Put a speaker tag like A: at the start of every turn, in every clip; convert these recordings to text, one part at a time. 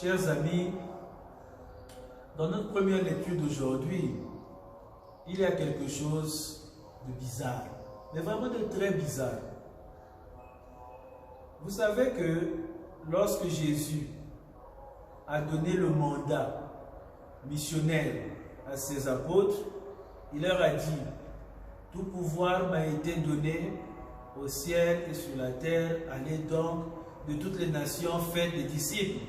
A: Chers amis, dans notre première lecture d'aujourd'hui, il y a quelque chose de bizarre, mais vraiment de très bizarre. Vous savez que lorsque Jésus a donné le mandat missionnaire à ses apôtres, il leur a dit: tout pouvoir m'a été donné au ciel et sur la terre. Allez donc de toutes les nations, faites des disciples,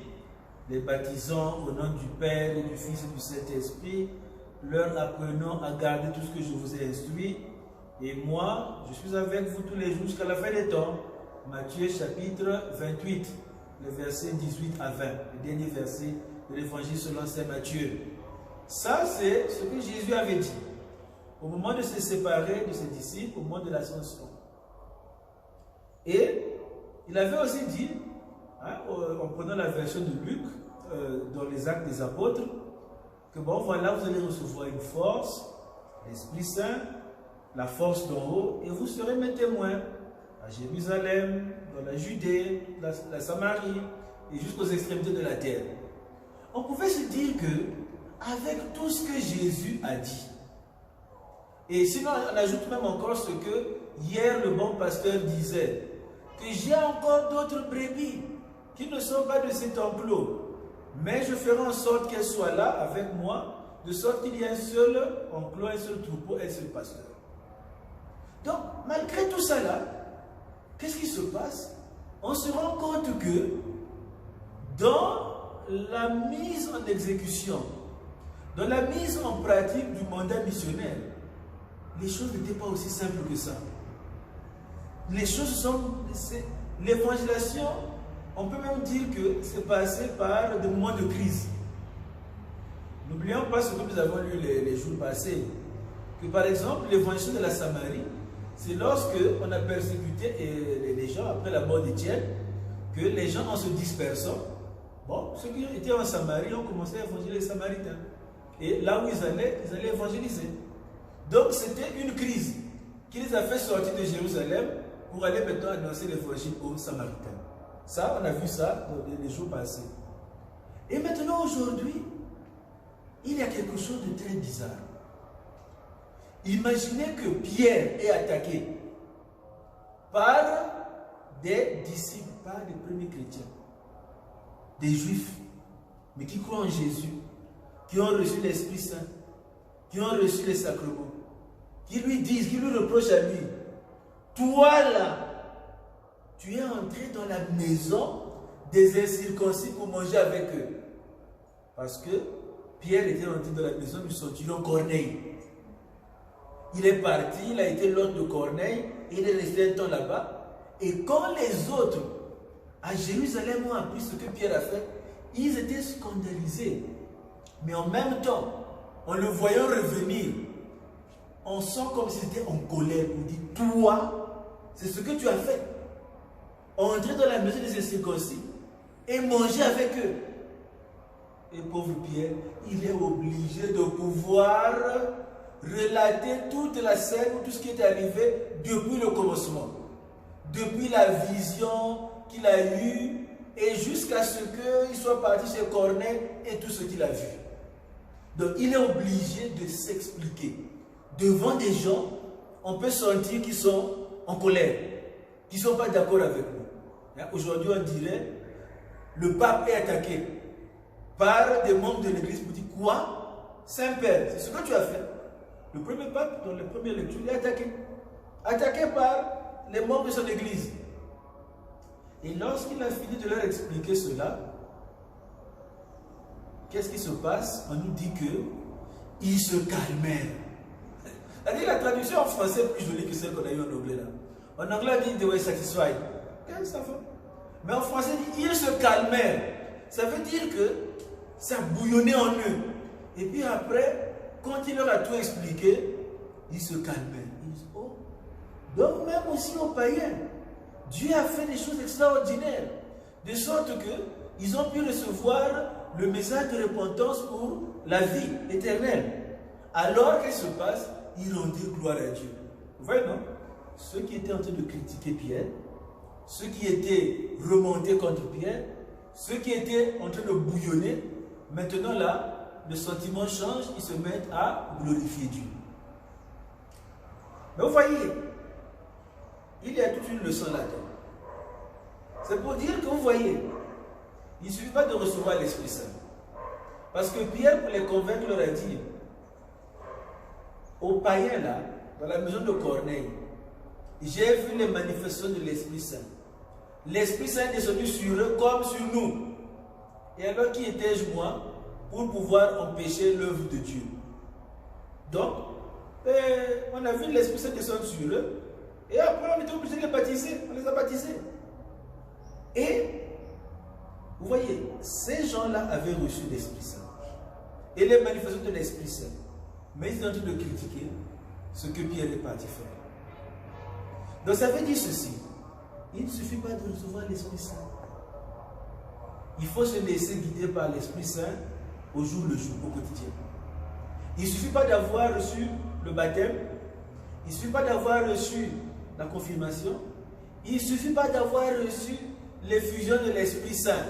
A: les baptisant au nom du Père et du Fils et du Saint-Esprit, leur apprenant à garder tout ce que je vous ai instruit. Et moi, je suis avec vous tous les jours jusqu'à la fin des temps. Matthieu chapitre 28, les versets 18 à 20, le dernier verset de l'évangile selon saint Matthieu. Ça, c'est ce que Jésus avait dit au moment de se séparer de ses disciples, au moment de l'ascension. Et il avait aussi dit, en prenant la version de Luc, dans les Actes des Apôtres, que bon, voilà, vous allez recevoir une force, l'Esprit Saint, la force d'en haut, et vous serez mes témoins à Jérusalem, dans la Judée, la Samarie, et jusqu'aux extrémités de la terre. On pouvait se dire que, avec tout ce que Jésus a dit, et sinon on ajoute même encore ce que hier le bon pasteur disait, que j'ai encore d'autres brebis qui ne sont pas de cet enclos, mais je ferai en sorte qu'elles soient là avec moi, de sorte qu'il y ait un seul enclos, un seul troupeau, un seul pasteur. Donc, malgré tout ça là, qu'est-ce qui se passe? On se rend compte que dans la mise en exécution, dans la mise en pratique du mandat missionnaire, les choses n'étaient pas aussi simples que ça. Les choses sont... L'évangélisation, on peut même dire que c'est passé par des moments de crise. N'oublions pas ce que nous avons lu les jours passés. Que par exemple, l'évangile de la Samarie, c'est lorsque on a persécuté les gens après la mort d'Étienne, que les gens en se dispersant, bon, ceux qui étaient en Samarie ont commencé à évangéliser les Samaritains. Et là où ils allaient évangéliser. Donc c'était une crise qui les a fait sortir de Jérusalem pour aller maintenant annoncer l'évangile aux Samaritains. Ça, on a vu ça dans les jours passés. Et maintenant, aujourd'hui, il y a quelque chose de très bizarre. Imaginez que Pierre est attaqué par des disciples, par des premiers chrétiens, des juifs, mais qui croient en Jésus, qui ont reçu l'Esprit Saint, qui ont reçu les sacrements, qui lui disent, qui lui reprochent à lui: toi là, tu es entré dans la maison des incirconcis pour manger avec eux. Parce que Pierre était entré dans la maison du centurion Corneille. Il est parti, il a été l'hôte de Corneille, et il est resté un temps là-bas. Et quand les autres à Jérusalem ont appris ce que Pierre a fait, ils étaient scandalisés. Mais en même temps, en le voyant revenir, on sent comme s'il était en colère. On dit: toi, c'est ce que tu as fait. Entrer dans la maison des incirconcis et manger avec eux. Et pauvre Pierre, il est obligé de pouvoir relater toute la scène, tout ce qui est arrivé depuis le commencement. Depuis la vision qu'il a eue et jusqu'à ce qu'il soit parti chez Corneille et tout ce qu'il a vu. Donc il est obligé de s'expliquer. Devant des gens, on peut sentir qu'ils sont en colère, qu'ils ne sont pas d'accord avec nous. Aujourd'hui, on dirait, le pape est attaqué par des membres de l'église pour dire: quoi? Saint-Père, c'est ce que tu as fait. Le premier pape, dans les premières lectures, il est attaqué. Attaqué par les membres de son église. Et lorsqu'il a fini de leur expliquer cela, qu'est-ce qui se passe? On nous dit qu'ils se calmèrent. La traduction en français est plus jolie que celle qu'on a eue en anglais là. En anglais, on dit they were satisfied. Mais en français, ils se calmèrent. Ça veut dire que ça bouillonnait en eux. Et puis après, quand il leur a tout expliqué, ils se calmaient. Ils disent: oh, donc même aussi aux païens, Dieu a fait des choses extraordinaires. De sorte qu'ils ont pu recevoir le message de repentance pour la vie éternelle. Alors qu'est-ce qui se passe? Ils rendirent gloire à Dieu. Vous voyez, non? Ceux qui étaient en train de critiquer Pierre, ceux qui étaient remontés contre Pierre, ceux qui étaient en train de bouillonner, maintenant là, le sentiment change, ils se mettent à glorifier Dieu. Mais vous voyez, il y a toute une leçon là-dedans. C'est pour dire que vous voyez, il ne suffit pas de recevoir l'Esprit Saint. Parce que Pierre, pour les convaincre, leur a dit, aux païens là, dans la maison de Corneille, j'ai vu les manifestations de l'Esprit Saint. L'Esprit Saint est descendu sur eux comme sur nous. Et alors qui étais-je moi pour pouvoir empêcher l'œuvre de Dieu? Donc, on a vu l'Esprit Saint descendre sur eux. Et après, on était obligé de les baptiser. On les a baptisés. Et, vous voyez, ces gens-là avaient reçu l'Esprit Saint. Et les manifestations de l'Esprit Saint. Mais ils sont en train de critiquer ce que Pierre est parti faire. Donc ça veut dire ceci. Il ne suffit pas de recevoir l'Esprit Saint. Il faut se laisser guider par l'Esprit Saint au jour le jour, au quotidien. Il ne suffit pas d'avoir reçu le baptême. Il ne suffit pas d'avoir reçu la confirmation. Il ne suffit pas d'avoir reçu l'effusion de l'Esprit Saint.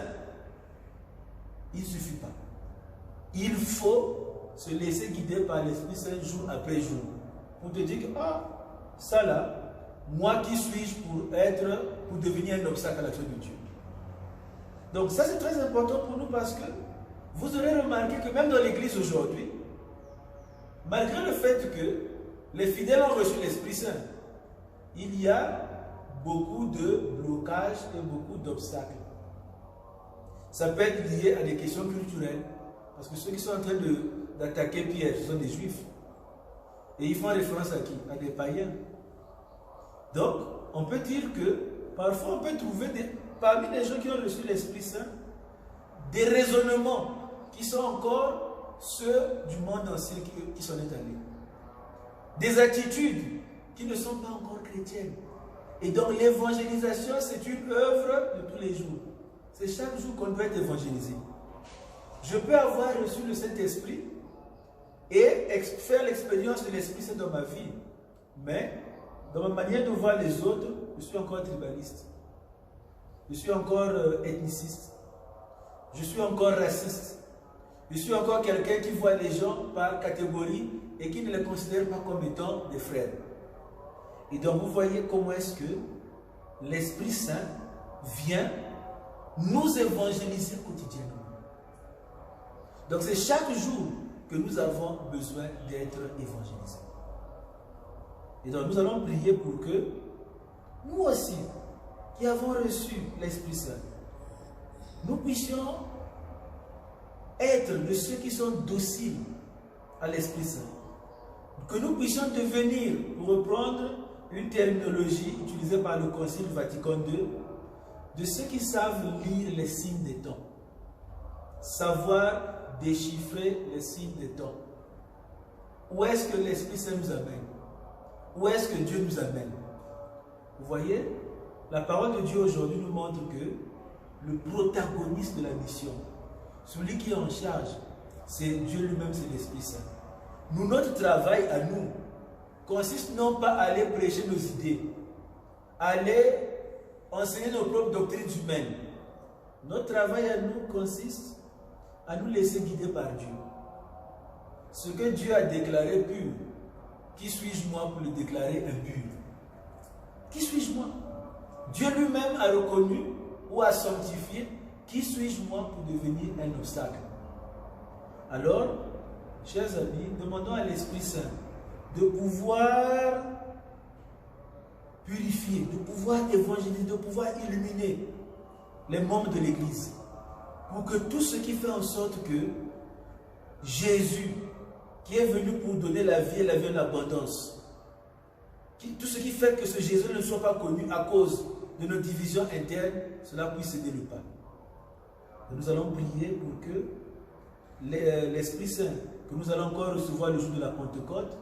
A: Il ne suffit pas. Il faut se laisser guider par l'Esprit Saint jour après jour. Pour te dire que, ah, ça là, moi qui suis-je pour devenir un obstacle à l'action de Dieu. Donc ça c'est très important pour nous parce que vous aurez remarqué que même dans l'église aujourd'hui, malgré le fait que les fidèles ont reçu l'Esprit Saint, il y a beaucoup de blocages et beaucoup d'obstacles. Ça peut être lié à des questions culturelles, parce que ceux qui sont en train d'attaquer Pierre, ce sont des juifs. Et ils font référence à qui? À des païens. Donc, on peut dire que parfois on peut trouver parmi les gens qui ont reçu l'Esprit Saint des raisonnements qui sont encore ceux du monde ancien qui sont étalés. Des attitudes qui ne sont pas encore chrétiennes. Et donc l'évangélisation, c'est une œuvre de tous les jours. C'est chaque jour qu'on doit être évangélisé. Je peux avoir reçu le Saint-Esprit et faire l'expérience de l'Esprit Saint dans ma vie. Mais dans ma manière de voir les autres, je suis encore tribaliste. Je suis encore ethniciste. Je suis encore raciste. Je suis encore quelqu'un qui voit les gens par catégorie et qui ne les considère pas comme étant des frères. Et donc vous voyez comment est-ce que l'Esprit Saint vient nous évangéliser quotidiennement. Donc c'est chaque jour que nous avons besoin d'être évangélisés. Et donc nous allons prier pour que nous aussi, qui avons reçu l'Esprit Saint, nous puissions être de ceux qui sont dociles à l'Esprit Saint. Que nous puissions devenir, pour reprendre une terminologie utilisée par le Concile Vatican II, de ceux qui savent lire les signes des temps. Savoir déchiffrer les signes des temps. Où est-ce que l'Esprit Saint nous amène? Où est-ce que Dieu nous amène? Vous voyez, la parole de Dieu aujourd'hui nous montre que le protagoniste de la mission, celui qui est en charge, c'est Dieu lui-même, c'est l'Esprit Saint. Nous, notre travail à nous consiste non pas à aller prêcher nos idées, aller enseigner nos propres doctrines humaines. Notre travail à nous consiste à nous laisser guider par Dieu. Ce que Dieu a déclaré pur, qui suis-je moi pour le déclarer impur? Qui suis-je moi? Dieu lui-même a reconnu ou a sanctifié. Qui suis-je moi pour devenir un obstacle? Alors, chers amis, demandons à l'Esprit Saint de pouvoir purifier, de pouvoir évangéliser, de pouvoir illuminer les membres de l'Église. Pour que tout ce qui fait en sorte que Jésus, qui est venu pour donner la vie et la vie en abondance, tout ce qui fait que ce Jésus ne soit pas connu à cause de nos divisions internes, cela puisse céder le pas. Et nous allons prier pour que l'Esprit Saint, que nous allons encore recevoir le jour de la Pentecôte,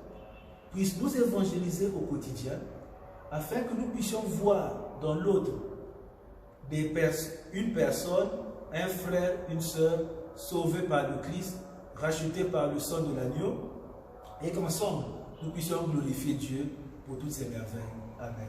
A: puisse nous évangéliser au quotidien, afin que nous puissions voir dans l'autre une personne, un frère, une sœur, sauvés par le Christ, rachetés par le sang de l'agneau, et qu'ensemble, nous puissions glorifier Dieu pour toutes ces merveilles. Amen.